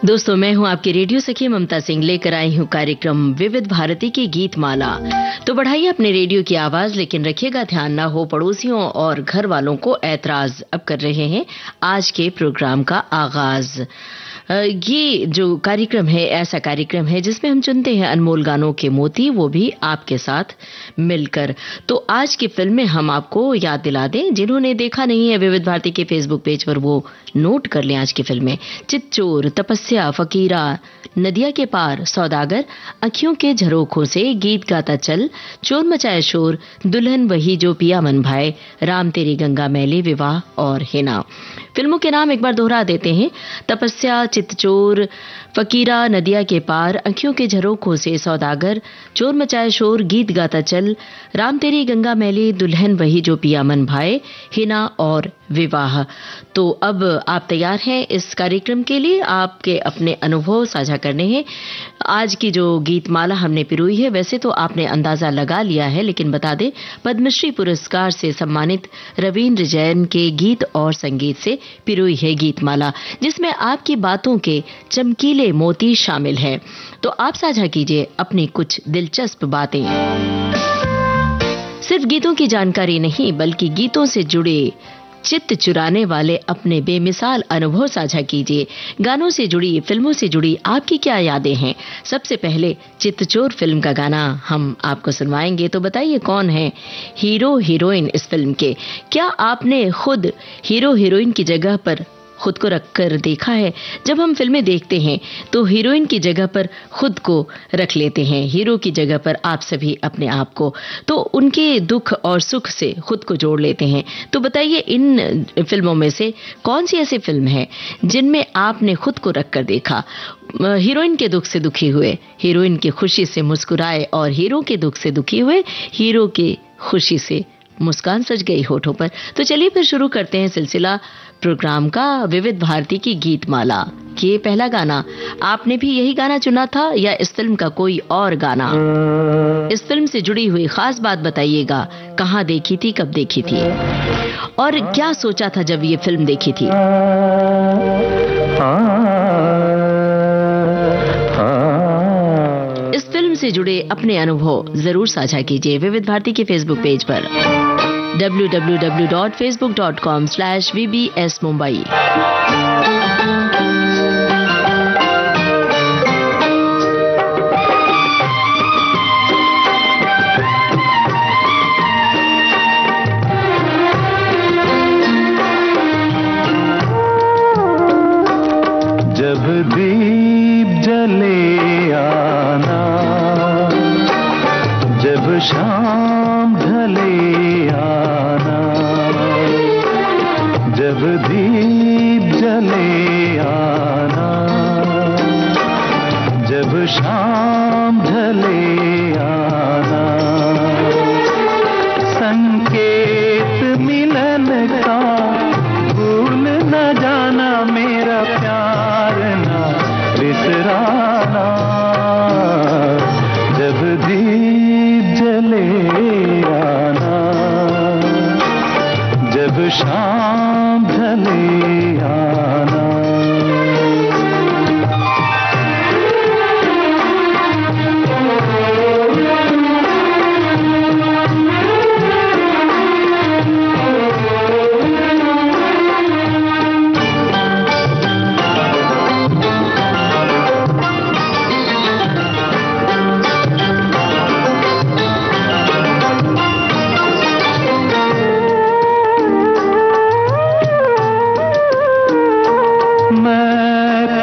दोस्तों, मैं हूं आपकी रेडियो सखी ममता सिंह, लेकर आई हूं कार्यक्रम विविध भारती की गीत माला। तो बढ़ाइए अपने रेडियो की आवाज, लेकिन रखिएगा ध्यान ना हो पड़ोसियों और घर वालों को ऐतराज। अब कर रहे हैं आज के प्रोग्राम का आगाज। ये जो कार्यक्रम है ऐसा कार्यक्रम है जिसमें हम चुनते हैं अनमोल गानों के मोती, वो भी आपके साथ मिलकर। तो आज की फिल्म में हम आपको याद दिला दें, जिन्होंने देखा नहीं है विविध भारती के फेसबुक पेज पर वो नोट कर लें आज की फिल्म में। चितचोर, तपस्या, फकीरा, नदिया के पार, सौदागर, अखियों के झरोखों से, गीत गाता चल, चोर मचाए शोर, दुल्हन वही जो पिया मन भाए, राम तेरी गंगा मैली, विवाह और हिना। फिल्मों के नाम एक बार दोहरा देते हैं। तपस्या, चितचोर, फकीरा, नदिया के पार, अखियों के झरोखों से, सौदागर, चोर मचाए शोर, गीत गाता चल, राम तेरी गंगा मैली, दुल्हन वही जो पिया मन भाए, हिना और विवाह। तो अब आप तैयार हैं इस कार्यक्रम के लिए? आपके अपने अनुभव साझा करने हैं। आज की जो गीत माला हमने पिरोई है, वैसे तो आपने अंदाजा लगा लिया है, लेकिन बता दें, पद्मश्री पुरस्कार से सम्मानित रवींद्र जैन के गीत और संगीत से पिरोई है गीत माला, जिसमें आपकी बातों के चमकीले मोती शामिल हैं। तो आप साझा कीजिए अपनी कुछ दिलचस्प बातें। सिर्फ गीतों की जानकारी नहीं, बल्कि गीतों से जुड़े चित्त चुराने वाले अपने बेमिसाल अनुभव साझा कीजिए। गानों से जुड़ी, फिल्मों से जुड़ी आपकी क्या यादें हैं? सबसे पहले चितचोर फिल्म का गाना हम आपको सुनवाएंगे। तो बताइए, कौन है हीरो हीरोइन इस फिल्म के? क्या आपने खुद हीरो हीरोइन की जगह पर खुद को रखकर देखा है? जब हम फिल्में देखते हैं तो हीरोइन की जगह पर खुद को रख लेते हैं, हीरो की जगह पर आप सभी अपने आप को, तो उनके दुख और सुख से खुद को जोड़ लेते हैं। तो बताइए, इन फिल्मों में से कौन सी ऐसी फिल्म है जिनमें आपने खुद को रखकर देखा? हीरोइन के दुख से दुखी हुए, हीरोइन की खुशी से मुस्कुराए, और हीरो के दुख से दुखी हुए, हीरो की खुशी से मुस्कान सज गई होठों पर। तो चलिए फिर शुरू करते हैं सिलसिला प्रोग्राम का विविध भारती की गीत माला। ये पहला गाना, आपने भी यही गाना चुना था या इस फिल्म का कोई और गाना? इस फिल्म से जुड़ी हुई खास बात बताइएगा। कहाँ देखी थी, कब देखी थी, और क्या सोचा था जब ये फिल्म देखी थी? इस फिल्म से जुड़े अपने अनुभव जरूर साझा कीजिए विविध भारती के फेसबुक पेज पर www.facebook.com/vbs Mumbai। जब दीप जले आना, जब शाम ढले आना, जब दीप जले आना, जब शाम ढले आना, संकेत मिलन का भूल न जाना, मेरा प्यार ना बिसराना। जब दीप जले आना, जब शाम ढले आना।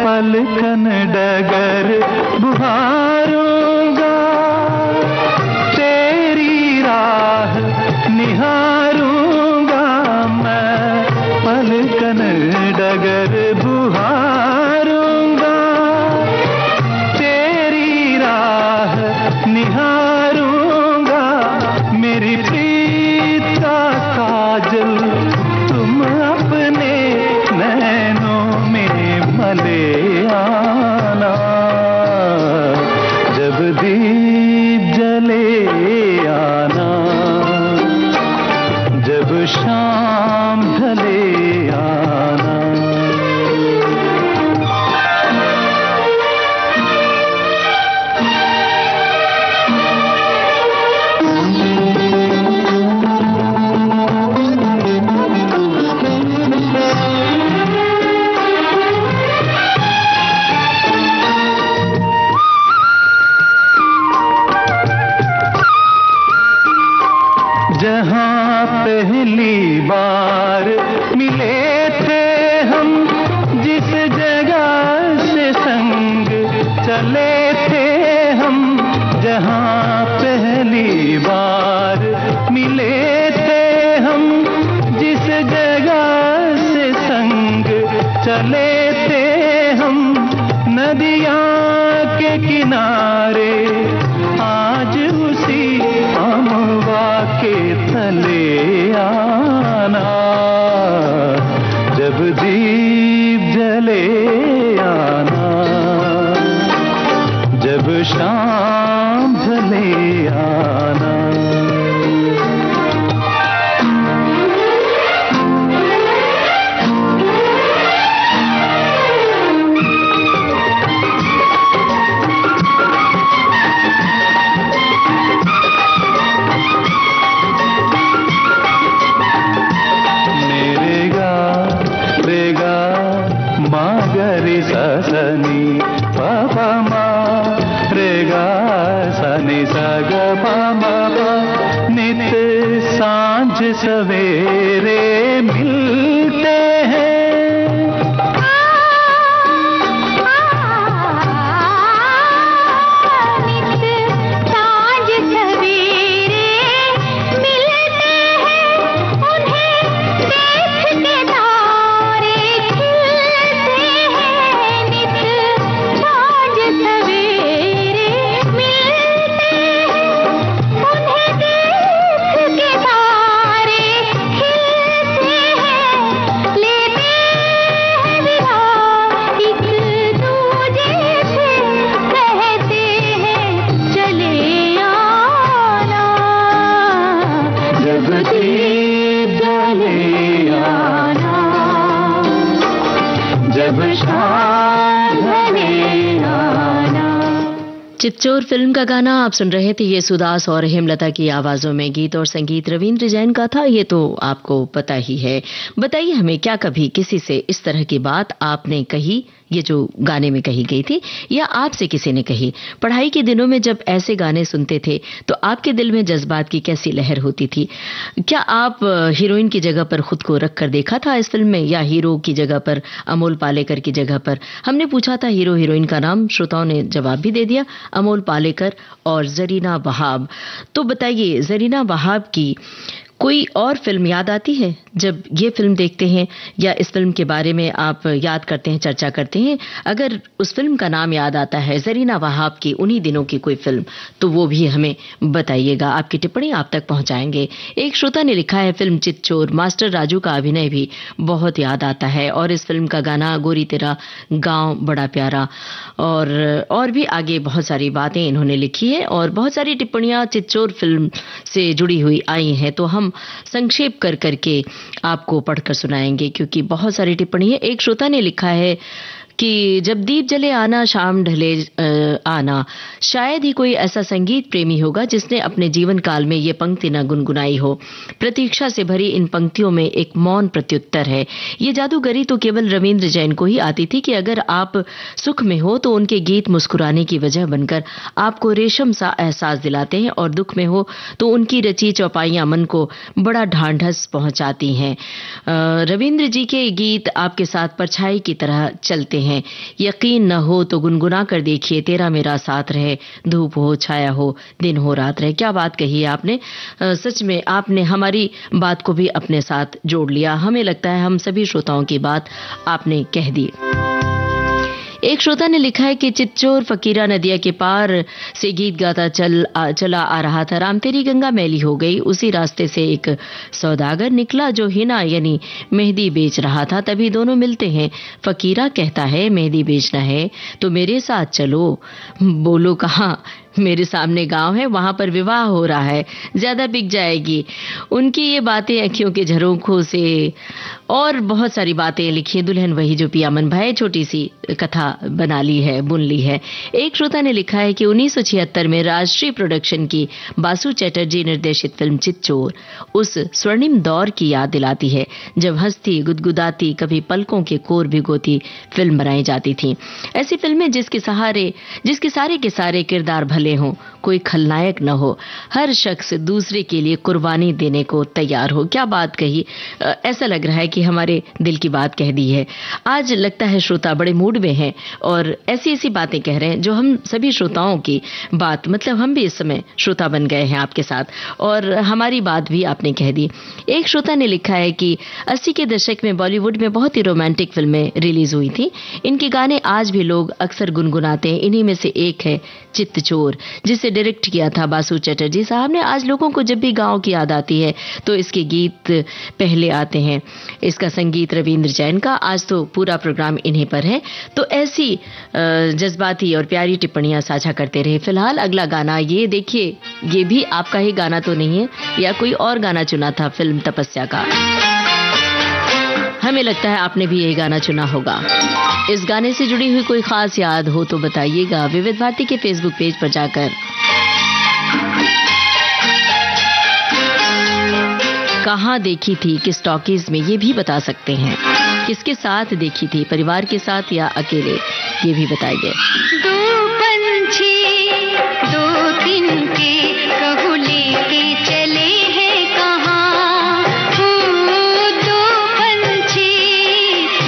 पलकन डगर बुहारूंगा, तेरी राह निहारूंगा। मैं पलकन डगर बुहारूंगा, तेरी राह निहारूंगा। मेरी प्रीत का काजल तुम अपने नैनों में मले आना। चले थे हम जहां पहली बार मिले थे हम, जिस जगह से संग चले थे हम, नदियां के किनारे आज उसी अमवा के तले आना, जब दीप जले आना, जब शाम ढले आना। सनी पापा मा रे गा सनी सा ग पा मा पा, नित सांझ सवेरे मिलते हैं। चितचोर फिल्म का गाना आप सुन रहे थे। येसुदास और हेमलता की आवाजों में गीत और संगीत रविंद्र जैन का था। ये तो आपको पता ही है। बताइए हमें, क्या कभी किसी से इस तरह की बात आपने कही, ये जो गाने में कही गई थी, या आपसे किसी ने कही? पढ़ाई के दिनों में जब ऐसे गाने सुनते थे तो आपके दिल में जज्बात की कैसी लहर होती थी? क्या आप हीरोइन की जगह पर खुद को रख कर देखा था इस फिल्म में, या हीरो की जगह पर, अमोल पालेकर की जगह पर? हमने पूछा था हीरो हीरोइन का नाम, श्रोताओं ने जवाब भी दे दिया, अमोल पालेकर और जरीना वहाब। तो बताइए, जरीना वहाब की कोई और फिल्म याद आती है जब ये फिल्म देखते हैं, या इस फिल्म के बारे में आप याद करते हैं, चर्चा करते हैं? अगर उस फिल्म का नाम याद आता है, जरीना वहाब की उन्हीं दिनों की कोई फिल्म, तो वो भी हमें बताइएगा। आपकी टिप्पणी आप तक पहुंचाएंगे। एक श्रोता ने लिखा है, फिल्म चितचोर, मास्टर राजू का अभिनय भी बहुत याद आता है, और इस फिल्म का गाना गोरी तेरा गांव बड़ा प्यारा, और भी आगे बहुत सारी बातें इन्होंने लिखी है, और बहुत सारी टिप्पणियां चितचोर फिल्म से जुड़ी हुई आई हैं। तो हम संक्षेप कर करके आपको पढ़कर सुनाएंगे, क्योंकि बहुत सारी टिप्पणी है। एक श्रोता ने लिखा है कि जब दीप जले आना शाम ढले आना, शायद ही कोई ऐसा संगीत प्रेमी होगा जिसने अपने जीवन काल में ये पंक्ति न गुनगुनाई हो। प्रतीक्षा से भरी इन पंक्तियों में एक मौन प्रत्युत्तर है। ये जादूगरी तो केवल रविंद्र जैन को ही आती थी कि अगर आप सुख में हो तो उनके गीत मुस्कुराने की वजह बनकर आपको रेशम सा एहसास दिलाते हैं, और दुख में हो तो उनकी रची चौपाइयां मन को बड़ा ढांढस पहुंचाती हैं। रविंद्र जी के गीत आपके साथ परछाई की तरह चलते हैं। यकीन न हो तो गुनगुना कर देखिए, तेरा मेरा साथ रहे, धूप हो छाया हो दिन हो रात रहे। क्या बात कही है आपने, सच में आपने हमारी बात को भी अपने साथ जोड़ लिया। हमें लगता है हम सभी श्रोताओं की बात आपने कह दी। एक श्रोता ने लिखा है कि चितचोर फकीरा नदिया के पार से गीत गाता चला आ रहा था, राम तेरी गंगा मैली हो गई, उसी रास्ते से एक सौदागर निकला जो हिना यानी मेहंदी बेच रहा था, तभी दोनों मिलते हैं। फकीरा कहता है मेहंदी बेचना है तो मेरे साथ चलो, बोलो कहाँ? मेरे सामने गांव है, वहां पर विवाह हो रहा है, ज्यादा बिक जाएगी। उनकी ये बातें अखियों के झरोखों से, और बहुत सारी बातें लिखी। दुल्हन वही जो पिया मन भाए, छोटी सी कथा बना ली है, बुन ली है। एक श्रोता ने लिखा है कि 1976 में राजश्री प्रोडक्शन की बासु चैटर्जी निर्देशित फिल्म चितचोर उस स्वर्णिम दौर की याद दिलाती है जब हंसती गुदगुदाती कभी पलकों के कोर भिगोती फिल्म बनाई जाती थी। ऐसी फिल्में जिसके सारे के सारे किरदार भले भले हों, कोई खलनायक न हो, हर शख्स दूसरे के लिए कुर्बानी देने को तैयार हो। क्या बात कही, ऐसा लग रहा है कि हमारे दिल की बात कह दी है। आज लगता है श्रोता बड़े मूड में हैं और ऐसी ऐसी बातें कह रहे हैं जो हम सभी श्रोताओं की बात, मतलब हम भी इस समय श्रोता बन गए हैं आपके साथ और हमारी बात भी आपने कह दी। एक श्रोता ने लिखा है कि 80 के दशक में बॉलीवुड में बहुत ही रोमांटिक फिल्में रिलीज हुई थी। इनके गाने आज भी लोग अक्सर गुनगुनाते हैं। इन्हीं में से एक है चित्तचोर, जिसे डायरेक्ट किया था बासु चटर्जी साहब ने। आज लोगों को जब भी गांव की याद आती है तो इसके गीत पहले आते हैं। इसका संगीत रविंद्र जैन का। आज तो पूरा प्रोग्राम इन्हीं पर है, तो ऐसी जज्बाती और प्यारी टिप्पणियां साझा करते रहे। फिलहाल अगला गाना ये देखिए, ये भी आपका ही गाना तो नहीं है, या कोई और गाना चुना था फिल्म तपस्या का? हमें लगता है आपने भी यही गाना चुना होगा। इस गाने से जुड़ी हुई कोई खास याद हो तो बताइएगा विविध भारती के फेसबुक पेज पर जाकर। कहाँ देखी थी, किस टॉकीज में, ये भी बता सकते हैं। किसके साथ देखी थी, परिवार के साथ या अकेले, ये भी बताइए। दो पंछी दो दिन के कहू लेके चले हैं कहाँ, दो पंछी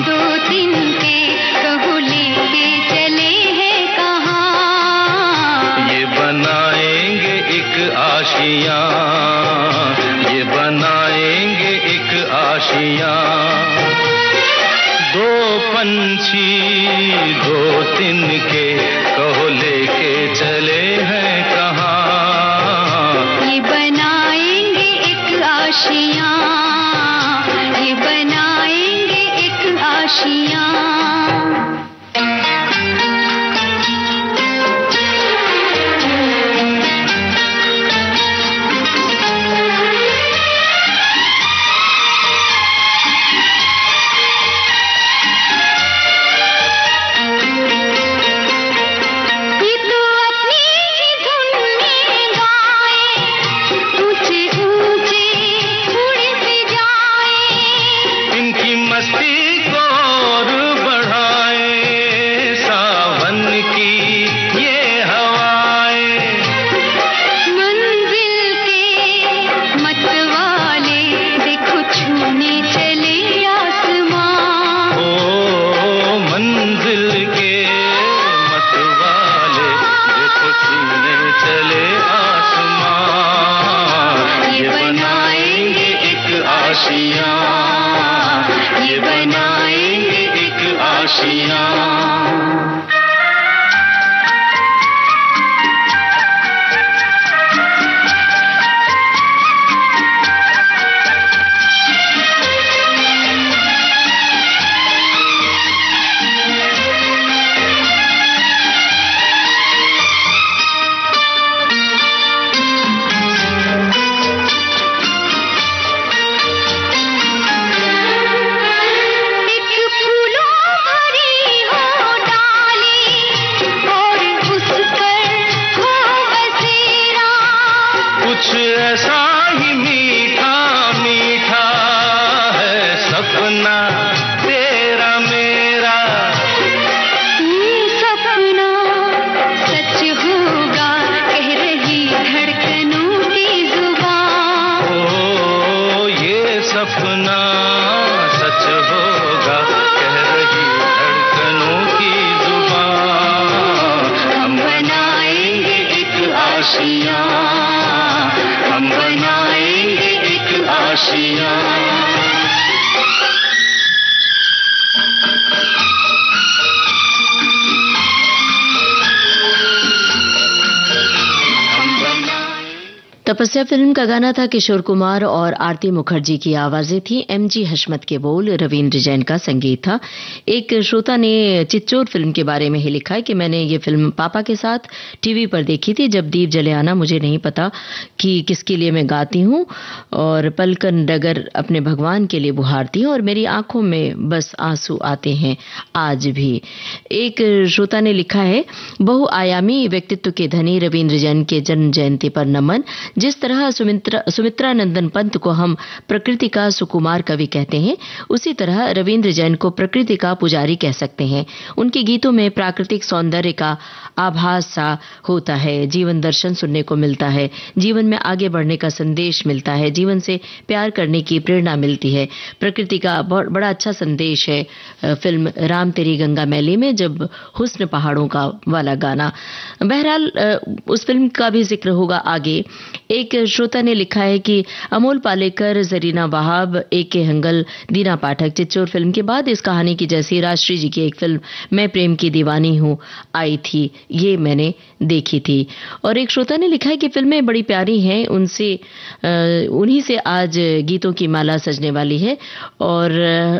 दो दिन के कहू लेके चले हैं कहाँ। ये बनाएंगे एक आशियाँ, ये बनाएंगे एक आशियाँ। दो पंछी दो दिन के कहो लेके चले हैं कहाँ। ये बनाएंगे एक आशियाँ, ये बनाएंगे एक आशियाँ। ये बनाएंगे एक आशियाँ। हम बनाएंगे एक आशियाँ। तपस्या फिल्म का गाना था। किशोर कुमार और आरती मुखर्जी की आवाजें थी। एमजी हशमत के बोल, रविंद्र जैन का संगीत था। एक श्रोता ने चित्तचोर फिल्म के बारे में ही लिखा है कि मैंने ये फिल्म पापा के साथ टीवी पर देखी थी। जब दीप जले आना, मुझे नहीं पता कि किसके लिए मैं गाती हूँ और पलकन डगर अपने भगवान के लिए बुहारती हूँ और मेरी आंखों में बस आंसू आते हैं आज भी। एक श्रोता ने लिखा है, बहुआयामी व्यक्तित्व के धनी रविंद्र जैन के जन्म जयंती पर नमन। जिस तरह सुमित्रा नंदन पंत को हम प्रकृति का सुकुमार कवि कहते हैं, उसी तरह रविंद्र जैन को प्रकृति का पुजारी कह सकते हैं। उनके गीतों में प्राकृतिक सौंदर्य का आभास सा होता है, जीवन दर्शन सुनने को मिलता है, जीवन में आगे बढ़ने का संदेश मिलता है, जीवन से प्यार करने की प्रेरणा मिलती है। प्रकृति का बड़ा अच्छा संदेश है फिल्म राम तेरी गंगा मैली में, जब हुस्न पहाड़ों का वाला गाना। बहरहाल उस फिल्म का भी जिक्र होगा आगे। एक श्रोता ने लिखा है कि अमोल पालेकर, जरीना वहाब, A.K. हंगल, दीना पाठक, चिच्चोर फिल्म के बाद इस कहानी की जैसी राष्ट्रीय जी की एक फिल्म मैं प्रेम की दीवानी हूँ आई थी, ये मैंने देखी थी। और एक श्रोता ने लिखा है कि फिल्में बड़ी प्यारी हैं, उन्हीं से आज गीतों की माला सजने वाली है और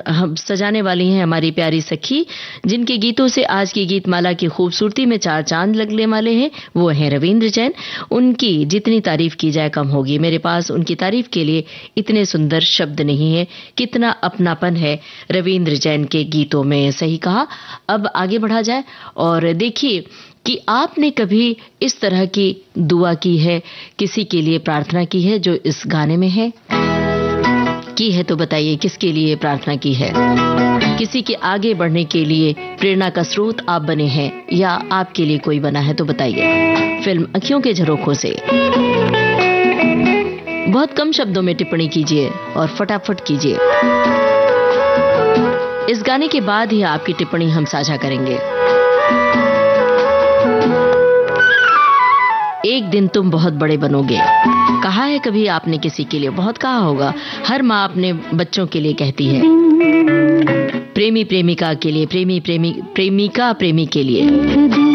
हम सजाने वाली हैं हमारी प्यारी सखी, जिनके गीतों से आज की गीत माला की खूबसूरती में चार चांद लगने वाले हैं, वो हैं रविंद्र जैन। उनकी जितनी तारीफ की जाए कम होगी। मेरे पास उनकी तारीफ के लिए इतने सुंदर शब्द नहीं है। कितना अपनापन है रविंद्र जैन के गीतों में। सही कहा। अब आगे बढ़ा जाए और देखिए कि आपने कभी इस तरह की दुआ की है, किसी के लिए प्रार्थना की है जो इस गाने में है? की है तो बताइए किसके लिए प्रार्थना की है? किसी के आगे बढ़ने के लिए प्रेरणा का स्रोत आप बने हैं या आपके लिए कोई बना है तो बताइए। फिल्म अखियों के झरोखों से बहुत कम शब्दों में टिप्पणी कीजिए और फटाफट कीजिए। इस गाने के बाद ही आपकी टिप्पणी हम साझा करेंगे। एक दिन तुम बहुत बड़े बनोगे, कहा है कभी आपने किसी के लिए? बहुत कहा होगा। हर माँ अपने बच्चों के लिए कहती है, प्रेमी प्रेमिका के लिए, प्रेमिका प्रेमी के लिए।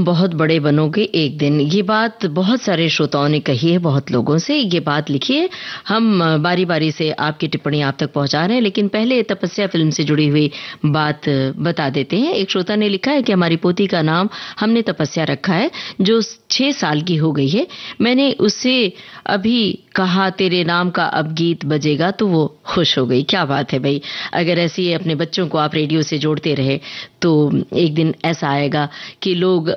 तुम बहुत बड़े बनोगे एक दिन, ये बात बहुत सारे श्रोताओं ने कही है, बहुत लोगों से ये बात लिखी है। हम बारी बारी से आपकी टिप्पणी आप तक पहुंचा रहे हैं, लेकिन पहले तपस्या फिल्म से जुड़ी हुई बात बता देते हैं। एक श्रोता ने लिखा है कि हमारी पोती का नाम हमने तपस्या रखा है, जो 6 साल की हो गई है। मैंने उससे अभी कहा तेरे नाम का अब गीत बजेगा तो वो खुश हो गई। क्या बात है भाई, अगर ऐसी अपने बच्चों को आप रेडियो से जोड़ते रहे तो एक दिन ऐसा आएगा कि लोग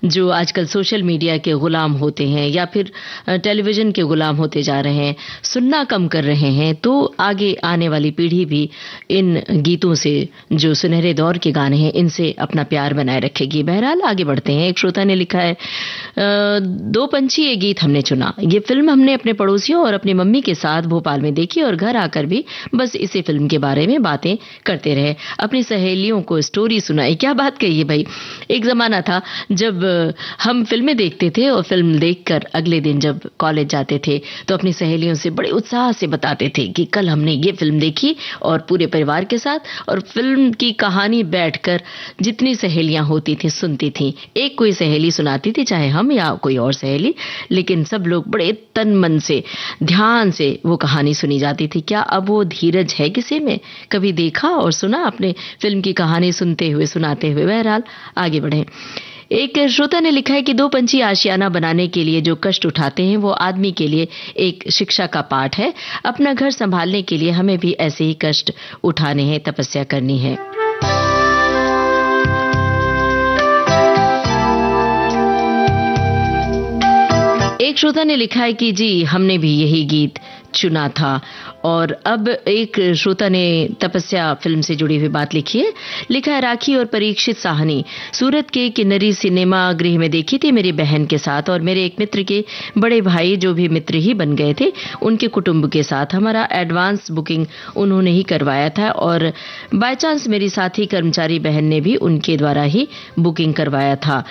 जो आजकल सोशल मीडिया के गुलाम होते हैं या फिर टेलीविजन के गुलाम होते जा रहे हैं, सुनना कम कर रहे हैं, तो आगे आने वाली पीढ़ी भी इन गीतों से, जो सुनहरे दौर के गाने हैं, इनसे अपना प्यार बनाए रखेगी। बहरहाल आगे बढ़ते हैं। एक श्रोता ने लिखा है, दो पंछी ये गीत हमने चुना। ये फिल्म हमने अपने पड़ोसियों और अपनी मम्मी के साथ भोपाल में देखी और घर आकर भी बस इसी फिल्म के बारे में बातें करते रहे, अपनी सहेलियों को स्टोरी सुनाई। क्या बात कही है भाई। एक जमाना था जब हम फिल्में देखते थे और फिल्म देखकर अगले दिन जब कॉलेज जाते थे तो अपनी सहेलियों से बड़े उत्साह से बताते थे कि कल हमने ये फिल्म देखी, और पूरे परिवार के साथ, और फिल्म की कहानी बैठकर जितनी सहेलियां होती थी सुनती थी। एक कोई सहेली सुनाती थी, चाहे हम या कोई और सहेली, लेकिन सब लोग बड़े तन मन से ध्यान से वो कहानी सुनी जाती थी। क्या अब वो धीरज है किसी में? कभी देखा और सुना अपने फिल्म की कहानी सुनते हुए, सुनाते हुए? बहरहाल आगे बढ़े। एक श्रोता ने लिखा है कि दो पंछी आशियाना बनाने के लिए जो कष्ट उठाते हैं वो आदमी के लिए एक शिक्षा का पाठ है। अपना घर संभालने के लिए हमें भी ऐसे ही कष्ट उठाने हैं, तपस्या करनी है। एक श्रोता ने लिखा है कि जी हमने भी यही गीत चुना था। और अब एक श्रोता ने तपस्या फिल्म से जुड़ी हुई बात लिखी है। लिखा है, राखी और परीक्षित साहनी सूरत के किन्नरी सिनेमा गृह में देखी थी मेरी बहन के साथ और मेरे एक मित्र के बड़े भाई, जो भी मित्र ही बन गए थे, उनके कुटुंब के साथ। हमारा एडवांस बुकिंग उन्होंने ही करवाया था और बाय चांस मेरी साथी कर्मचारी बहन ने भी उनके द्वारा ही बुकिंग करवाया था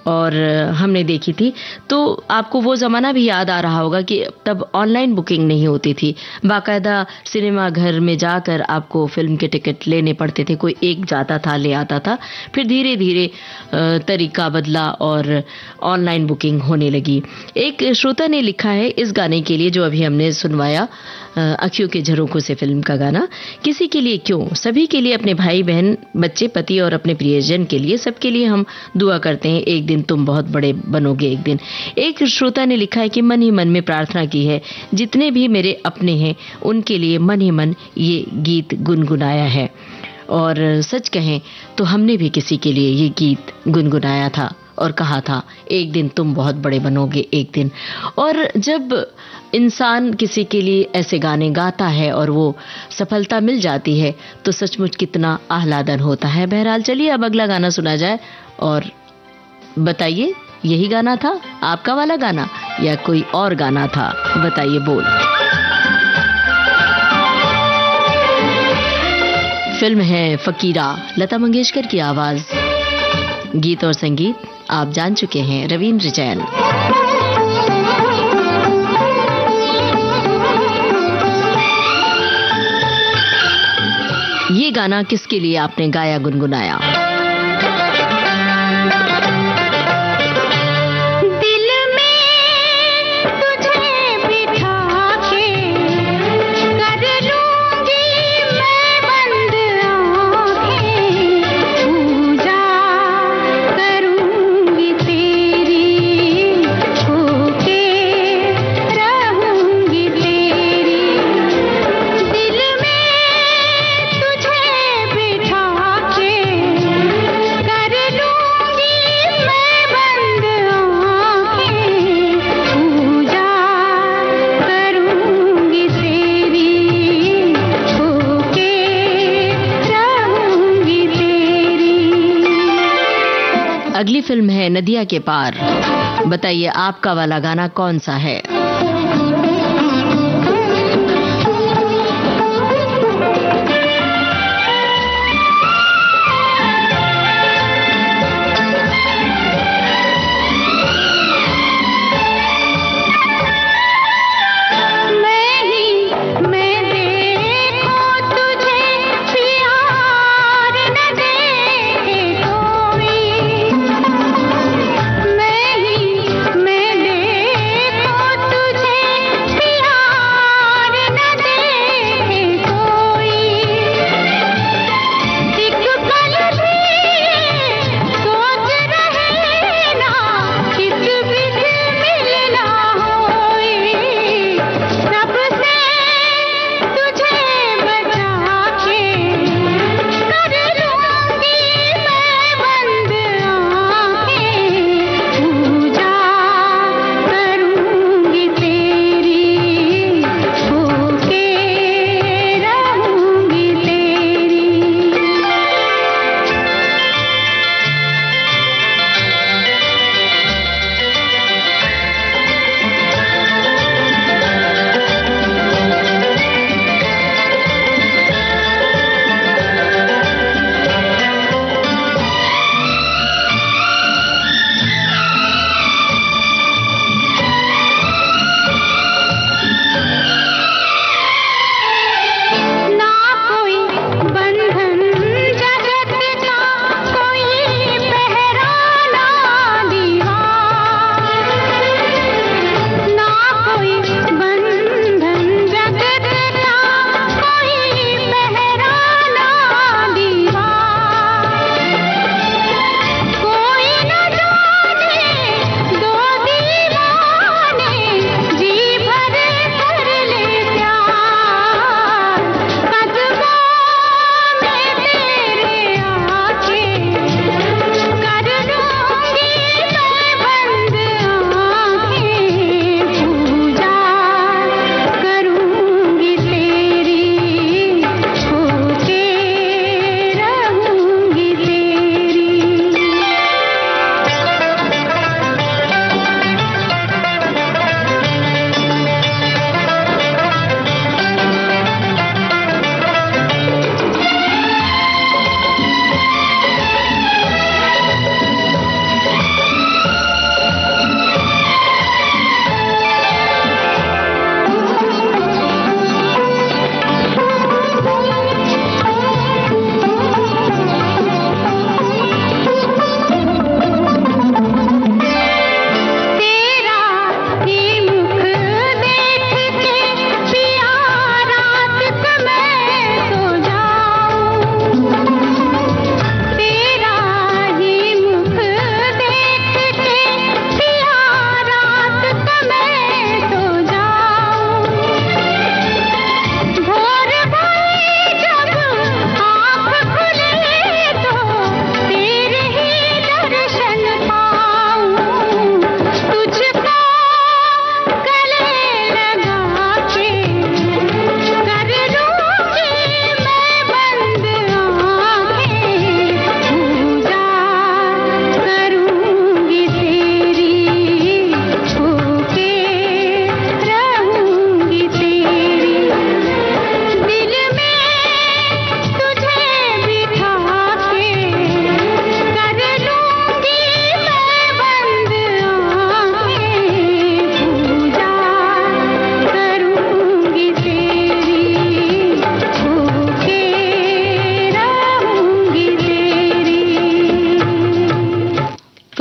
और हमने देखी थी। तो आपको वो जमाना भी याद आ रहा होगा कि तब ऑनलाइन बुकिंग नहीं होती थी, बाकायदा सिनेमा घर में जाकर आपको फिल्म के टिकट लेने पड़ते थे। कोई एक जाता था, ले आता था, फिर धीरे धीरे तरीका बदला और ऑनलाइन बुकिंग होने लगी। एक श्रोता ने लिखा है इस गाने के लिए जो अभी हमने सुनवाया, अखियों के झरोखों से फिल्म का गाना, किसी के लिए क्यों, सभी के लिए, अपने भाई बहन, बच्चे, पति और अपने प्रियजन के लिए, सबके लिए हम दुआ करते हैं एक दिन तुम बहुत बड़े बनोगे एक दिन। एक श्रोता ने लिखा है कि मन ही मन में प्रार्थना की है, जितने भी मेरे अपने हैं उनके लिए मन ही मन ये गीत गुनगुनाया है। और सच कहें तो हमने भी किसी के लिए ये गीत गुनगुनाया था और कहा था एक दिन तुम बहुत बड़े बनोगे एक दिन। और जब इंसान किसी के लिए ऐसे गाने गाता है और वो सफलता मिल जाती है तो सचमुच कितना आह्लादन होता है। बहरहाल चलिए अब अगला गाना सुना जाए और बताइए यही गाना था आपका वाला गाना या कोई और गाना था? बताइए बोल। फिल्म है फकीरा, लता मंगेशकर की आवाज, गीत और संगीत आप जान चुके हैं, रवींद्र जैन। ये गाना किसके लिए आपने गाया, गुनगुनाया? अगली फिल्म है नदिया के पार। बताइए आपका वाला गाना कौन सा है?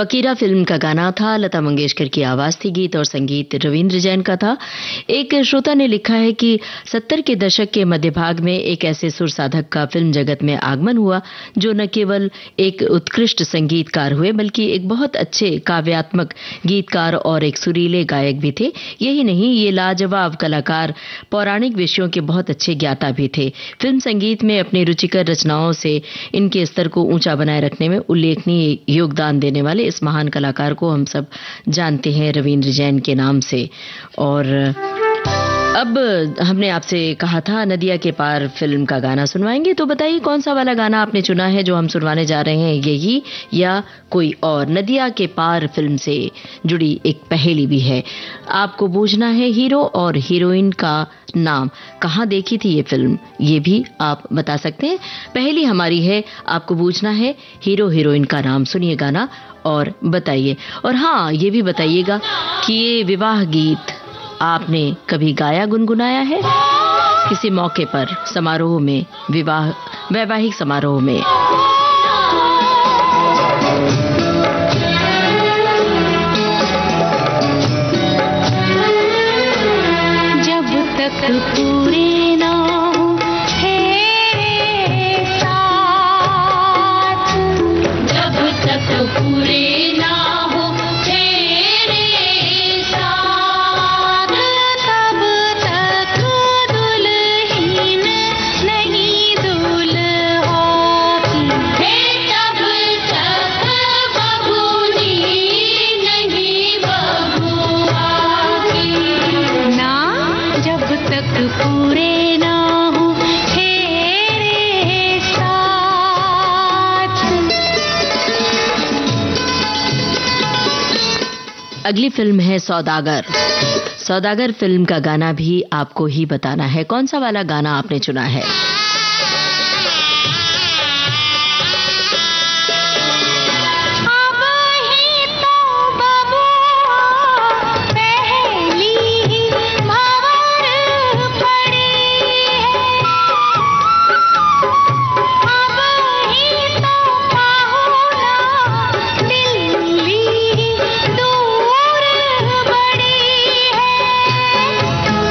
फकीरा फिल्म का गाना था, लता मंगेशकर की आवाज थी, गीत और संगीत रविंद्र जैन का था। एक श्रोता ने लिखा है कि 70 के दशक के मध्य भाग में एक ऐसे सुर साधक का फिल्म जगत में आगमन हुआ जो न केवल एक उत्कृष्ट संगीतकार हुए बल्कि एक बहुत अच्छे काव्यात्मक गीतकार और एक सुरीले गायक भी थे। यही नहीं, ये लाजवाब कलाकार पौराणिक विषयों के बहुत अच्छे ज्ञाता भी थे। फिल्म संगीत में अपनी रुचिकर रचनाओं से इनके स्तर को ऊंचा बनाए रखने में उल्लेखनीय योगदान देने वाले इस महान कलाकार को हम सब जानते हैं रविंद्र जैन के नाम से। और अब हमने आपसे कहा था नदिया के पार फिल्म का गाना सुनवाएंगे, तो बताइए कौन सा वाला गाना आपने चुना है जो हम सुनवाने जा रहे हैं, यही या कोई और? नदिया के पार फिल्म से जुड़ी एक पहेली भी है, आपको बूझना है हीरो और हीरोइन का नाम। कहाँ देखी थी ये फिल्म, ये भी आप बता सकते हैं। पहेली हमारी है, आपको बूझना है हीरो हीरोइन का नाम। सुनिए गाना और बताइए। और हाँ, ये भी बताइएगा कि ये विवाह गीत आपने कभी गाया, गुनगुनाया है किसी मौके पर, समारोह में, वैवाहिक समारोह में? जब तक पूरे ना हो तेरे साथ, जब तक पूरे ना हो तेरे साथ, तब तक दुल्हन नहीं दुल्हा की, तब तक बबूनी नहीं बबुआ की ना, जब तक पूरे ना हो तेरे साथ। अगली फिल्म है सौदागर। सौदागर फिल्म का गाना भी आपको ही बताना है, कौन सा वाला गाना आपने चुना है? अब ही तो बबुआ पहली भंवर पड़ी है, अब ही तो पाहुना दिल्ली दूर बड़ी है,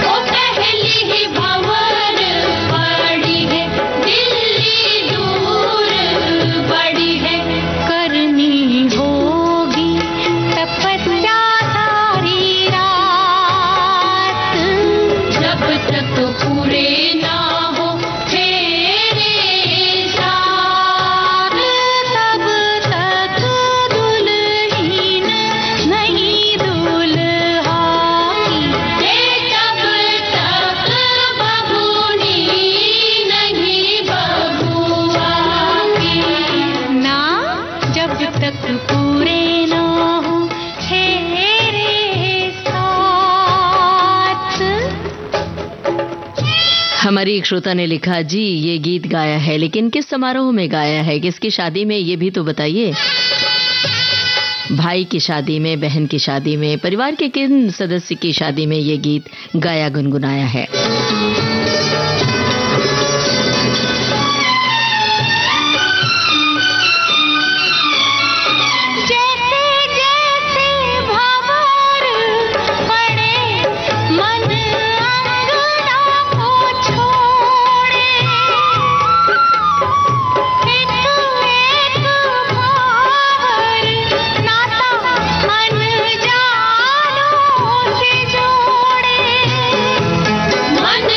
वो पहली भंवर पड़ी है, दिल्ली दूर बड़ी है। करनी होगी तपस्या सारी रात, जब तक पूरे ना हो तेरे साथ, तब तक दुल्हन नहीं दुल्हा की, तब तक बबूनी नहीं बबुआ की ना, जब तक पूरे ना हो तेरे साथ। हमारी एक श्रोता ने लिखा, जी ये गीत गाया है लेकिन किस समारोह में गाया है, किसकी शादी में, ये भी तो बताइए। भाई की शादी में, बहन की शादी में, परिवार के किन सदस्य की शादी में ये गीत गाया गुनगुनाया है? जैसे जैसे भंवर पड़े मन अंगना को छोड़े, एक एक भंवर नाता अनजानों से जोड़े, मन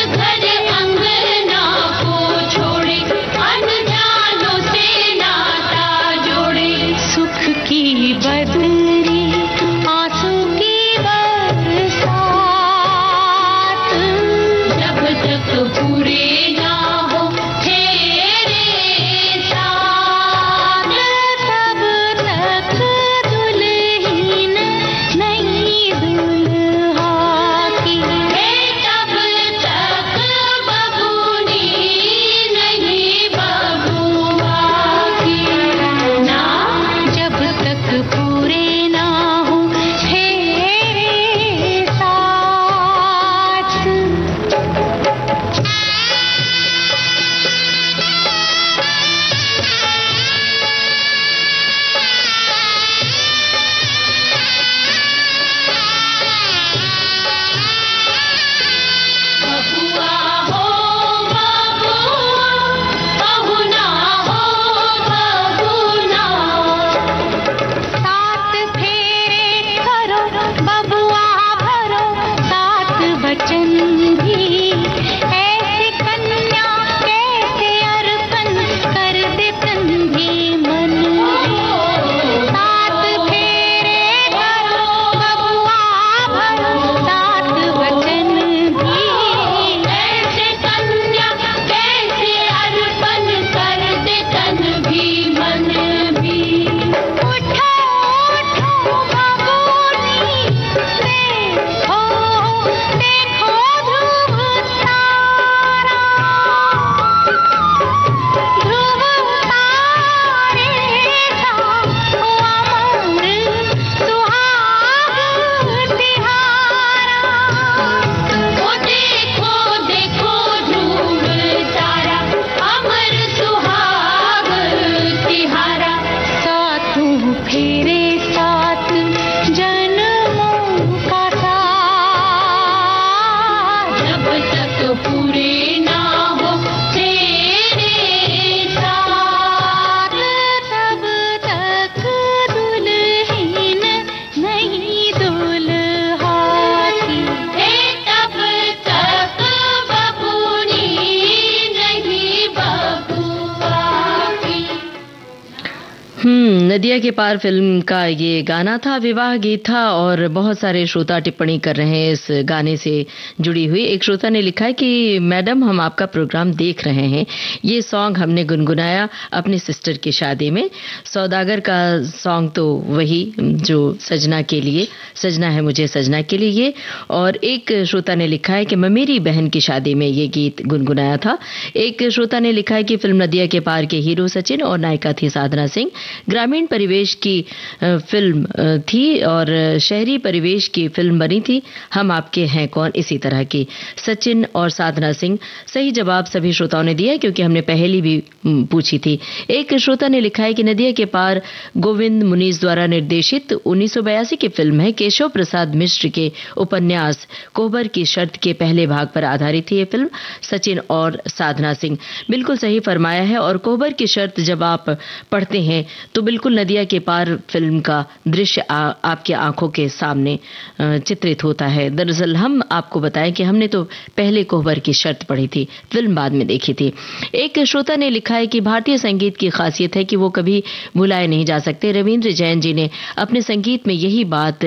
नदिया के पार फिल्म का ये गाना था, विवाह गीत था और बहुत सारे श्रोता टिप्पणी कर रहे हैं इस गाने से जुड़ी हुई। एक श्रोता ने लिखा है कि मैडम हम आपका प्रोग्राम देख रहे हैं, ये सॉन्ग हमने गुनगुनाया अपनी सिस्टर की शादी में। सौदागर का सॉन्ग तो वही जो सजना के लिए, सजना है मुझे सजना के लिए ये। और एक श्रोता ने लिखा है कि मैं मेरी बहन की शादी में ये गीत गुनगुनाया था। एक श्रोता ने लिखा है कि फिल्म नदिया के पार के हीरो सचिन और नायिका थी साधना सिंह। ग्रामीण परिवेश की फिल्म थी और शहरी परिवेश की फिल्म बनी थी हम आपके हैं कौन, इसी तरह की। सचिन और साधना सिंह सही जवाब सभी श्रोताओं ने दिया क्योंकि हमने पहली भी पूछी थी। एक श्रोता ने लिखा है कि नदिया के पार गोविंद मुनीस द्वारा निर्देशित 1982 की फिल्म है। केशव प्रसाद मिश्र के उपन्यास कोहबर की शर्त के पहले भाग पर आधारित है ये फिल्म। सचिन और साधना सिंह बिल्कुल सही फरमाया है। और कोहबर की शर्त जब आप पढ़ते हैं तो बिल्कुल नदिया के पार फिल्म का दृश्य आपके आंखों के सामने चित्रित होता है। दरअसल हम आपको बताएं कि हमने तो पहले कोहबर की शर्त पढ़ी थी, फिल्म बाद में देखी थी। एक श्रोता ने लिखा है कि भारतीय संगीत की खासियत है कि वो कभी भुलाए नहीं जा सकते। रविंद्र जैन जी ने अपने संगीत में यही बात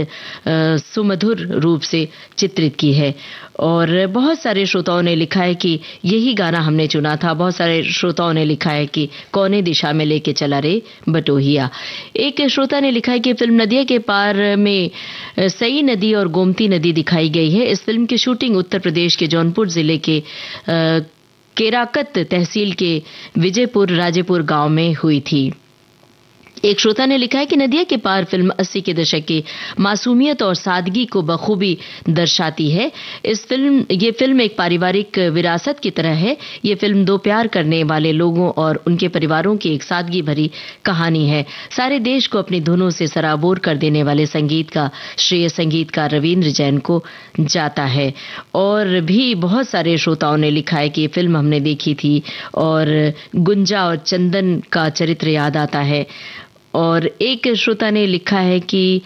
सुमधुर रूप से चित्रित की है। और बहुत सारे श्रोताओं ने लिखा है कि यही गाना हमने चुना था। बहुत सारे श्रोताओं ने लिखा है कि कौने दिशा में लेके चला रे बटोहिया। एक श्रोता ने लिखा है कि फिल्म नदिया के पार में सई नदी और गोमती नदी दिखाई गई है। इस फिल्म की शूटिंग उत्तर प्रदेश के जौनपुर जिले के केराकत तहसील के विजयपुर राजेपुर गांव में हुई थी। एक श्रोता ने लिखा है कि नदिया के पार फिल्म 80 के दशक की मासूमियत और सादगी को बखूबी दर्शाती है। ये फिल्म एक पारिवारिक विरासत की तरह है। ये फिल्म दो प्यार करने वाले लोगों और उनके परिवारों की एक सादगी भरी कहानी है। सारे देश को अपनी धुनों से सराबोर कर देने वाले संगीत का श्रेय संगीतकार रविंद्र जैन को जाता है। और भी बहुत सारे श्रोताओं ने लिखा है कि ये फिल्म हमने देखी थी और गुंजा और चंदन का चरित्र याद आता है। और एक श्रोता ने लिखा है कि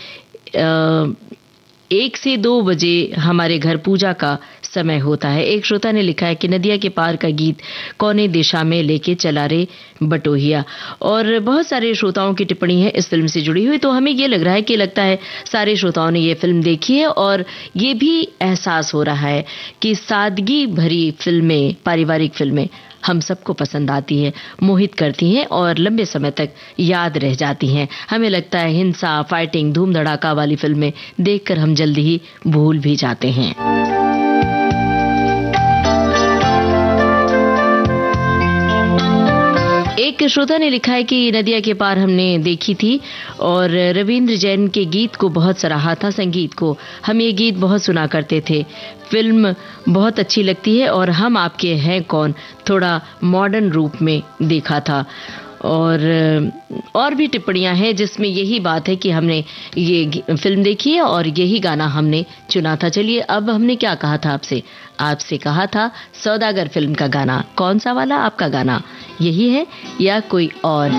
1 से 2 बजे हमारे घर पूजा का समय होता है। एक श्रोता ने लिखा है कि नदिया के पार का गीत कौने दिशा में लेके चला रे बटोहिया। और बहुत सारे श्रोताओं की टिप्पणी है इस फिल्म से जुड़ी हुई। तो हमें ये लग रहा है कि लगता है सारे श्रोताओं ने ये फिल्म देखी है और ये भी एहसास हो रहा है कि सादगी भरी फिल्में, पारिवारिक फिल्में हम सबको पसंद आती है, मोहित करती हैं और लंबे समय तक याद रह जाती हैं। हमें लगता है हिंसा, फाइटिंग, धूम धड़ाका वाली फिल्में देखकर हम जल्दी ही भूल भी जाते हैं। एक श्रोता ने लिखा है कि नदिया के पार हमने देखी थी और रविंद्र जैन के गीत को बहुत सराहा था, संगीत को। हम ये गीत बहुत सुना करते थे। फिल्म बहुत अच्छी लगती है और हम आपके हैं कौन थोड़ा मॉडर्न रूप में देखा था। और भी टिप्पणियां हैं जिसमें यही बात है कि हमने ये फिल्म देखी है और यही गाना हमने चुना था। चलिए अब हमने क्या कहा था आपसे कहा था सौदागर फिल्म का गाना। कौन सा वाला आपका गाना यही है या कोई और?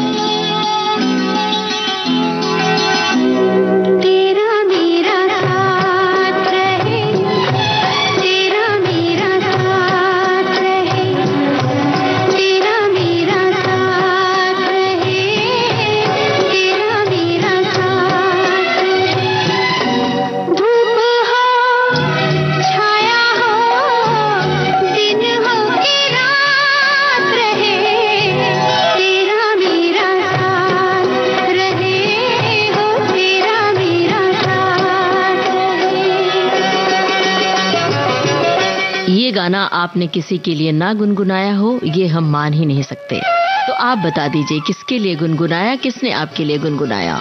गाना आपने किसी के लिए ना गुनगुनाया हो ये हम मान ही नहीं सकते। तो आप बता दीजिए किसके लिए गुनगुनाया, किसने आपके लिए गुनगुनाया?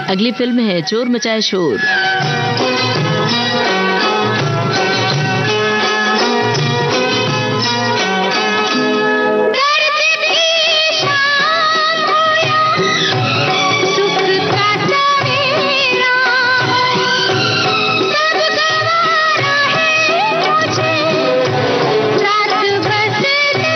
अगली फिल्म है चोर मचाए शोर। साथ बस तेरा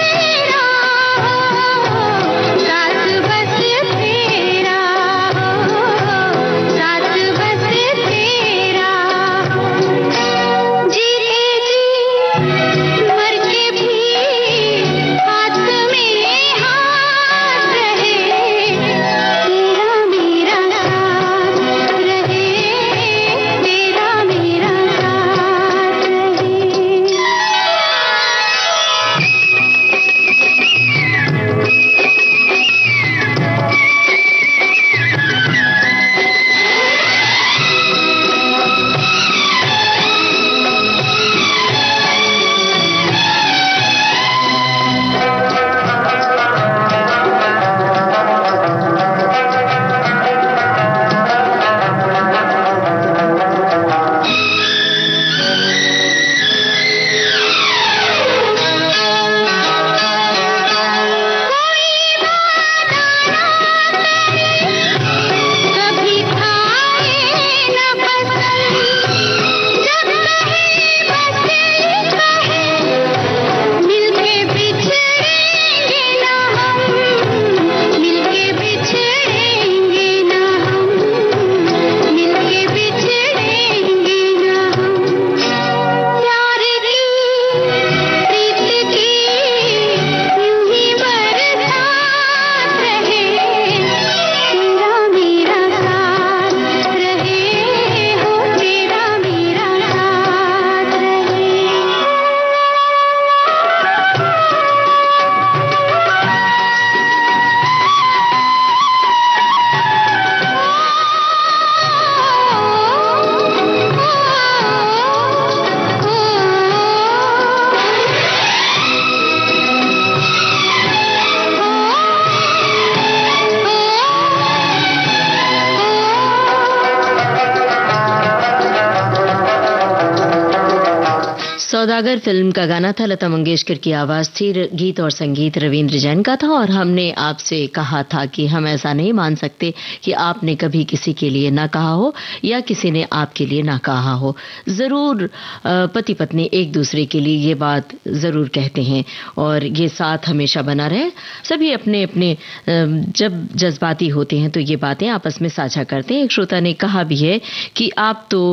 सौदागर फिल्म का गाना था, लता मंगेशकर की आवाज थी, गीत और संगीत रविंद्र जैन का था। और हमने आपसे कहा था कि हम ऐसा नहीं मान सकते कि आपने कभी किसी के लिए ना कहा हो या किसी ने आपके लिए ना कहा हो। जरूर पति पत्नी एक दूसरे के लिए ये बात जरूर कहते हैं और ये साथ हमेशा बना रहे। सभी अपने अपने जब जज्बाती होते हैं तो ये बातें आपस में साझा करते हैं। एक श्रोता ने कहा भी है कि आप तो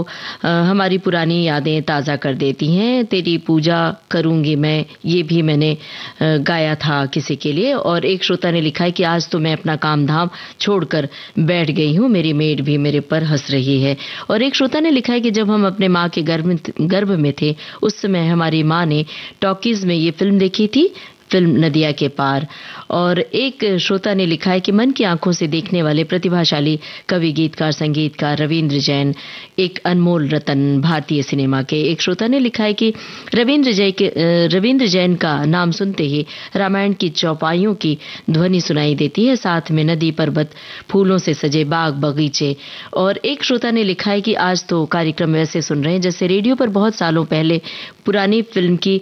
हमारी पुरानी यादें ताज़ा कर देती हैं, तेरी पूजा करूंगी मैं, ये भी मैंने गाया था किसी के लिए। और एक श्रोता ने लिखा है कि आज तो मैं अपना काम धाम छोड़कर बैठ गई हूँ, मेरी मेड भी मेरे पर हंस रही है। और एक श्रोता ने लिखा है कि जब हम अपने माँ के गर्भ में थे उस समय हमारी माँ ने टॉकीज में ये फिल्म देखी थी, फिल्म नदिया के पार। और एक श्रोता ने लिखा है कि मन की आंखों से देखने वाले प्रतिभाशाली कवि, गीतकार, संगीतकार रविंद्र जैन एक अनमोल रतन भारतीय सिनेमा के। एक श्रोता ने लिखा है कि रविंद्र जैन का नाम सुनते ही रामायण की चौपाइयों की ध्वनि सुनाई देती है, साथ में नदी, पर्वत, फूलों से सजे बाग बगीचे। और एक श्रोता ने लिखा है कि आज तो कार्यक्रम वैसे सुन रहे हैं जैसे रेडियो पर बहुत सालों पहले पुरानी फिल्म की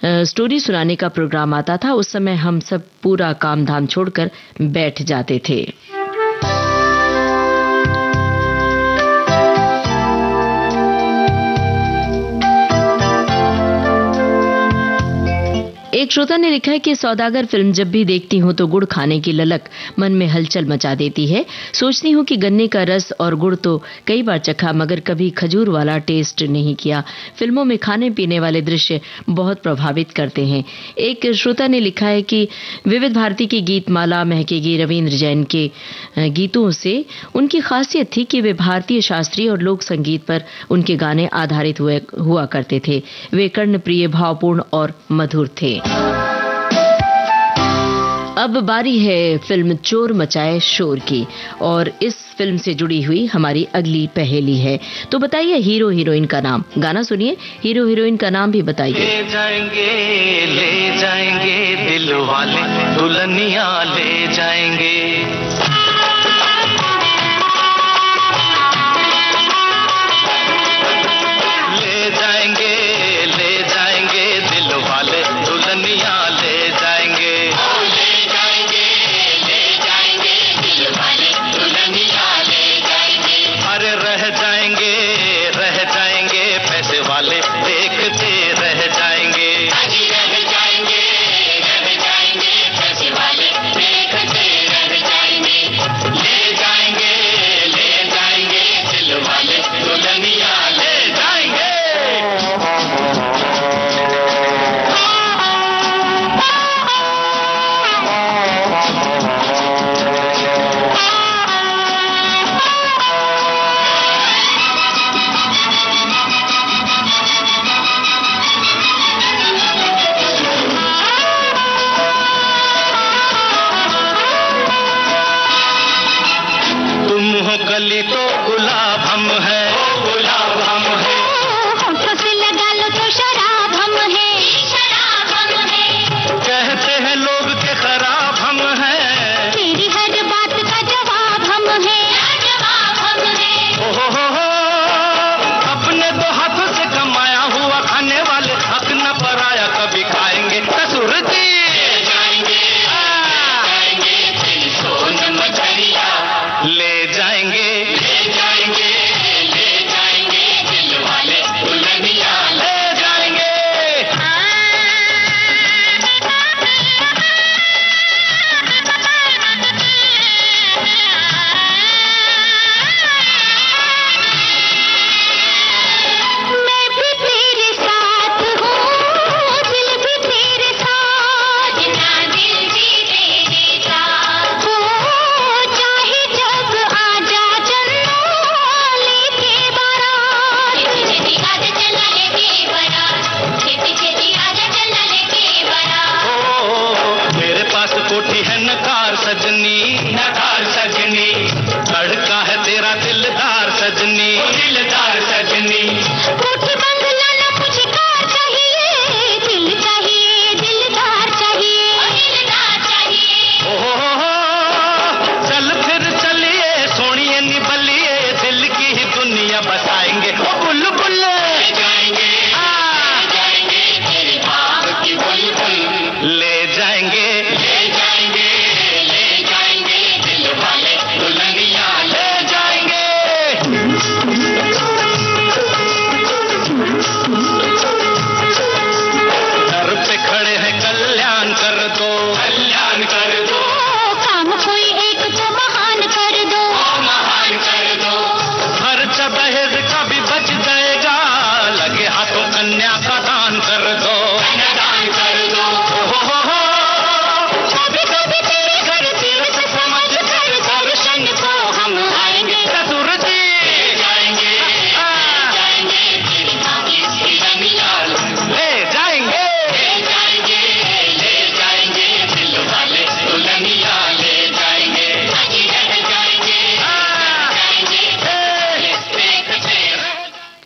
स्टोरी सुनाने का प्रोग्राम आता था, उस समय हम सब पूरा काम धाम छोड़कर बैठ जाते थे। एक श्रोता ने लिखा है कि सौदागर फिल्म जब भी देखती हूं तो गुड़ खाने की ललक मन में हलचल मचा देती है। सोचती हूं कि गन्ने का रस और गुड़ तो कई बार चखा मगर कभी खजूर वाला टेस्ट नहीं किया। फिल्मों में खाने पीने वाले दृश्य बहुत प्रभावित करते हैं। एक श्रोता ने लिखा है कि विविध भारती की गीतमाला महकेगी रविंद्र जैन के गीतों से। उनकी खासियत थी कि वे भारतीय शास्त्रीय और लोक संगीत पर उनके गाने आधारित हुआ करते थे। वे कर्णप्रिय, भावपूर्ण और मधुर थे। अब बारी है फिल्म चोर मचाए शोर की और इस फिल्म से जुड़ी हुई हमारी अगली पहेली है। तो बताइए हीरो हीरोइन का नाम। गाना सुनिए, हीरो हीरोइन का नाम भी बताइए। ले जाएंगे दिल वाले दुल्हनिया ले जाएंगे। रह जाएंगे पैसे वाले देखते रह जाएंगे।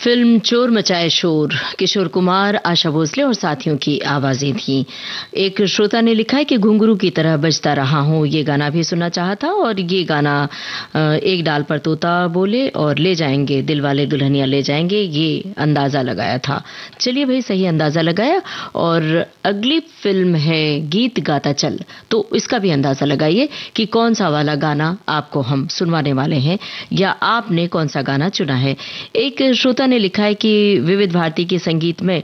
फिल्म चोर मचाए शोर, किशोर कुमार, आशा भोसले और साथियों की आवाजें थीं। एक श्रोता ने लिखा है कि घुंघरू की तरह बजता रहा हूं, ये गाना भी सुनना चाहा था। और ये गाना एक डाल पर तोता बोले और ले जाएंगे दिलवाले दुल्हनिया ले जाएंगे, ये अंदाजा लगाया था। चलिए भाई, सही अंदाजा लगाया। और अगली फिल्म है गीत गाता चल, तो इसका भी अंदाजा लगाइए कि कौन सा वाला गाना आपको हम सुनवाने वाले हैं या आपने कौन सा गाना चुना है। एक श्रोता ने लिखा है कि विविध भारती के संगीत में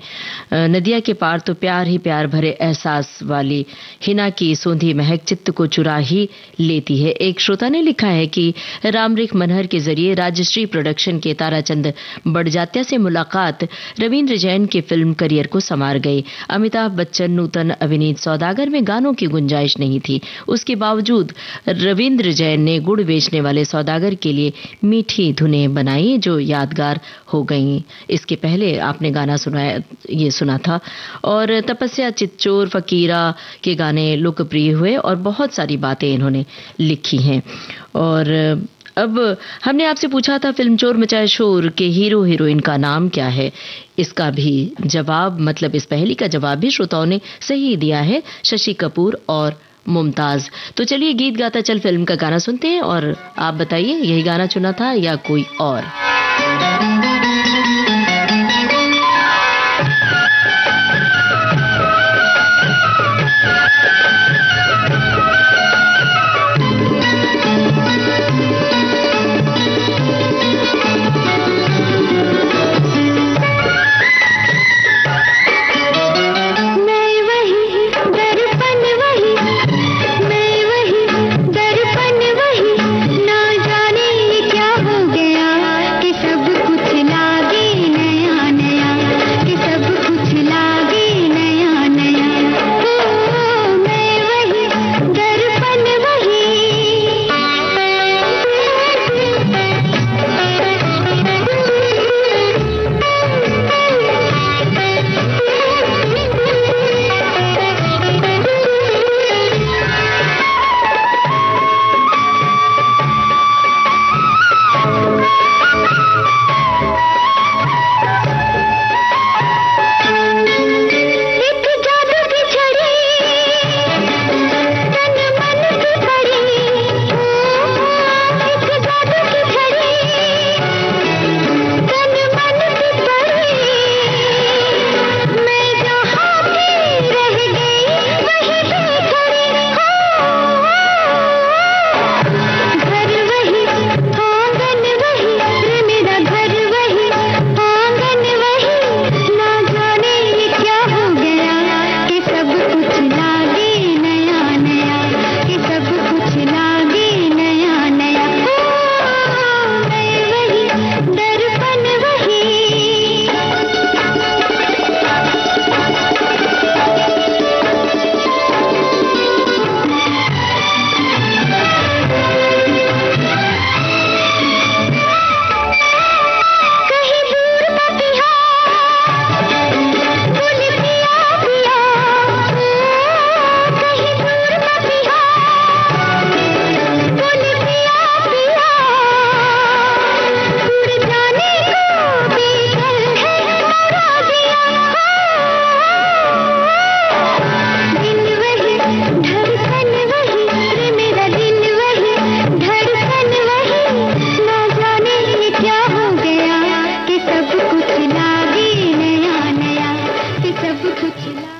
नदिया के पार तो प्यार ही प्यार भरे एहसास वाली हिना की सोंधी महक चित्त को चुरा ही लेती है। एक श्रोता ने लिखा है कि रामरिख मनहर के जरिए राजश्री प्रोडक्शन के ताराचंद बड़जात्या से मुलाकात रविंद्र जैन के फिल्म करियर को संवार गई। अमिताभ बच्चन, नूतन, अभिनीत सौदागर में गानों की गुंजाइश नहीं थी, उसके बावजूद रविंद्र जैन ने गुड़ बेचने वाले सौदागर के लिए मीठी धुनें बनाई जो यादगार हो गई। इसके पहले आपने गाना सुना था। और तपस्या, चितचोर, फकीरा के गाने लोकप्रिय हुए और बहुत सारी बातें इन्होंने लिखी हैं। और अब हमने आपसे पूछा था फिल्म चोर मचाए शोर के हीरो हीरोइन का नाम क्या है। इसका भी जवाब, मतलब इस पहेली का जवाब भी श्रोताओं ने सही दिया है, शशि कपूर और मुमताज। तो चलिए गीत गाता चल फिल्म का गाना सुनते हैं और आप बताइए यही गाना चुना था या कोई और।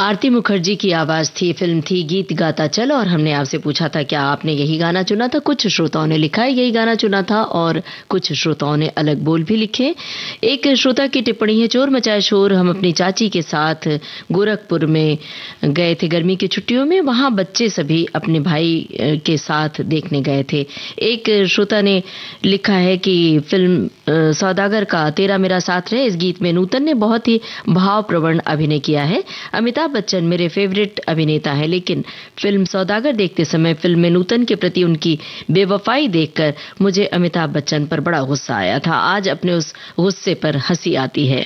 आरती मुखर्जी की आवाज थी, फिल्म थी गीत गाता चल। और हमने आपसे पूछा था क्या आपने यही गाना चुना था। कुछ श्रोताओं ने लिखा है यही गाना चुना था और कुछ श्रोताओं ने अलग बोल भी लिखे। एक श्रोता की टिप्पणी है, चोर मचाए शोर हम अपनी चाची के साथ गोरखपुर में गए थे गर्मी की छुट्टियों में, वहां बच्चे सभी अपने भाई के साथ देखने गए थे। एक श्रोता ने लिखा है कि फिल्म सौदागर का तेरा मेरा साथ रहे, इस गीत में नूतन ने बहुत ही भावप्रवण अभिनय किया है। अमिताभ बच्चन मेरे फेवरेट अभिनेता है, लेकिन फिल्म सौदागर देखते समय फिल्म में नूतन के प्रति उनकी बेवफाई देखकर मुझे अमिताभ बच्चन पर बड़ा गुस्सा आया था। आज अपने उस गुस्से पर हंसी आती है।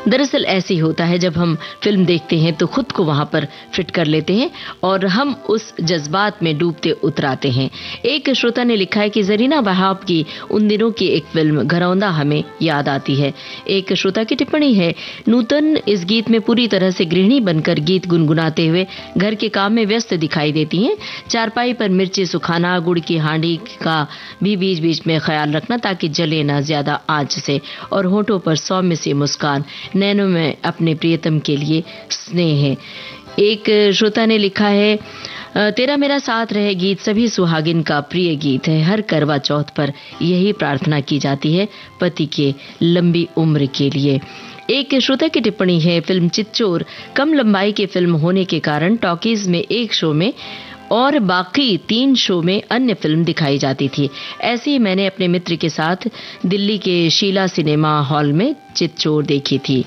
दरअसल ऐसे ही होता है, जब हम फिल्म देखते हैं तो खुद को वहां पर फिट कर लेते हैं और हम उस जज्बात में डूबते उतराते हैं। एक श्रोता ने लिखा है कि जरीना वहाब की उन दिनों की एक फिल्म घरौंदा हमें याद आती है। एक श्रोता की टिप्पणी है, नूतन इस गीत में पूरी तरह से गृहिणी बनकर गीत गुनगुनाते हुए घर के काम में व्यस्त दिखाई देती हैं। चारपाई पर मिर्ची सुखाना, गुड़ की हांडी का भी बीच बीच में ख्याल रखना ताकि जले ना ज्यादा आंच से, और होठों पर सौम्य सी मुस्कान, नैनों में अपने प्रियतम के लिए स्नेह है। एक श्रोता ने लिखा है, तेरा मेरा साथ रहे गीत सभी सुहागिन का प्रिय गीत है। हर करवा चौथ पर यही प्रार्थना की जाती है पति के लंबी उम्र के लिए। एक श्रोता की टिप्पणी है, फिल्म चित्चोर कम लंबाई की फिल्म होने के कारण टॉकीज में एक शो में और बाकी 3 शो में अन्य फिल्म दिखाई जाती थी। ऐसे ही मैंने अपने मित्र के साथ दिल्ली के शीला सिनेमा हॉल में चित्चोर देखी थी।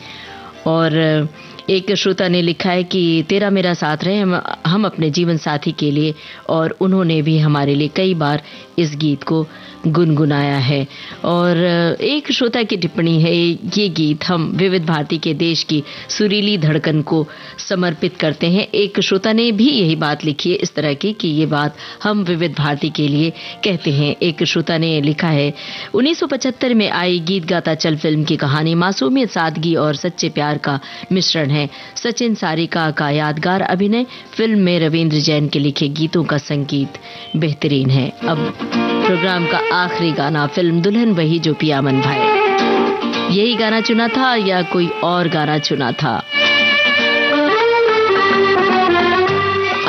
और एक श्रोता ने लिखा है कि तेरा मेरा साथ रहे हम अपने जीवन साथी के लिए, और उन्होंने भी हमारे लिए कई बार इस गीत को गुनगुनाया है। और एक श्रोता की टिप्पणी है, ये गीत हम विविध भारती के देश की सुरीली धड़कन को समर्पित करते हैं। एक श्रोता ने भी यही बात लिखी है इस तरह की कि ये बात हम विविध भारती के लिए कहते हैं। एक श्रोता ने लिखा है, 1975 में आई गीत गाता चल फिल्म की कहानी मासूमियत, सादगी और सच्चे प्यार का मिश्रण है। सचिन सारिका का यादगार अभिनय, फिल्म में रविंद्र जैन के लिखे गीतों का संगीत बेहतरीन है। अब प्रोग्राम का आखिरी गाना, फिल्म दुल्हन वही जो पिया मन भाए। यही गाना चुना था या कोई और गाना चुना था?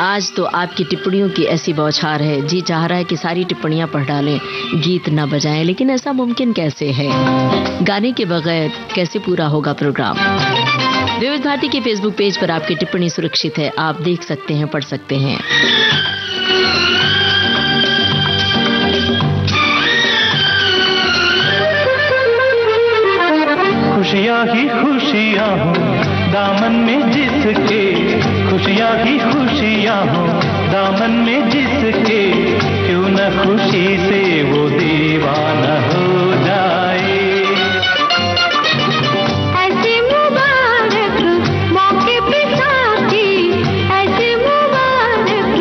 आज तो आपकी टिप्पणियों की ऐसी बौछार है, जी चाह रहा है कि सारी टिप्पणियां पढ़ डालें, गीत न बजाएं, लेकिन ऐसा मुमकिन कैसे है? गाने के बगैर कैसे पूरा होगा प्रोग्राम? विविध भारती के फेसबुक पेज पर आपकी टिप्पणी सुरक्षित है, आप देख सकते हैं, पढ़ सकते हैं। खुशियाँ ही खुशियाँ हो दामन में जिसके, खुशियाँ ही खुशियाँ हो दामन में जिसके, क्यों न खुशी से वो दीवाना हो जाए। ऐसे मुबारक मौके पे साथी, ऐसे मुबारक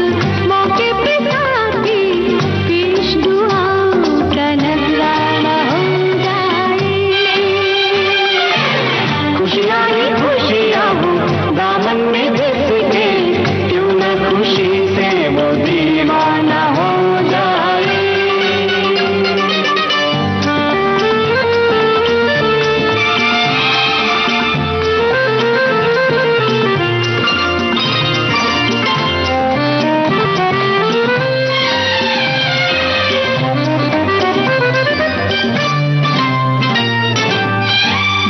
मौके पे साथी, पेश दुआओं का नजराना हो जाए। खुशियाँ ही खुशियाँ हो दामन में जिसके, क्यों न खुशी से वो दीवाना हो जाए।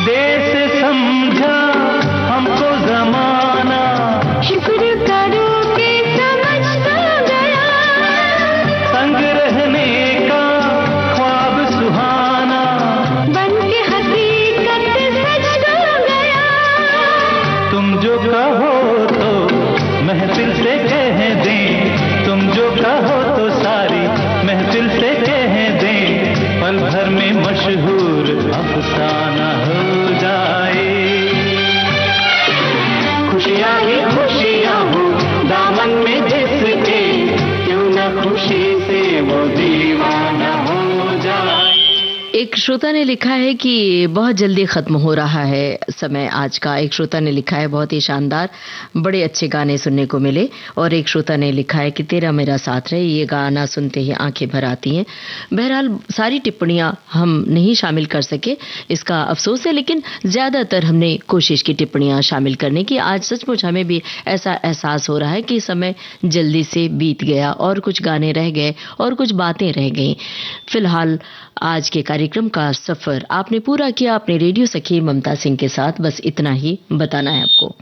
देश समझा हमको जमाना, शुक्र करो कि समझ तो गया, संग रहने का ख्वाब सुहाना, बन के हकीकत सच तो गया। तुम जो कहो तो महफिल से कह दें, तुम जो कहो तो सारी महफिल से कह दें, पल भर में मशहूर अफसाना हो जाए। खुशियाँ ही खुशियाँ हो दामन में जिसके, क्यों न खुशी से वो दीवाना हो जाए। एक श्रोता ने लिखा है कि बहुत जल्दी खत्म हो रहा है समय आज का। एक श्रोता ने लिखा है, बहुत ही शानदार, बड़े अच्छे गाने सुनने को मिले। और एक श्रोता ने लिखा है कि तेरा मेरा साथ रहे, ये गाना सुनते ही आंखें भर आती हैं। बहरहाल सारी टिप्पणियां हम नहीं शामिल कर सके, इसका अफसोस है, लेकिन ज्यादातर हमने कोशिश की टिप्पणियां शामिल करने की। आज सचमुच हमें भी ऐसा एहसास हो रहा है कि समय जल्दी से बीत गया और कुछ गाने रह गए और कुछ बातें रह गई। फिलहाल आज के कार्यक्रम का सफर आपने पूरा किया अपने रेडियो सखी ममता सिंह के साथ। बस इतना ही बताना है आपको।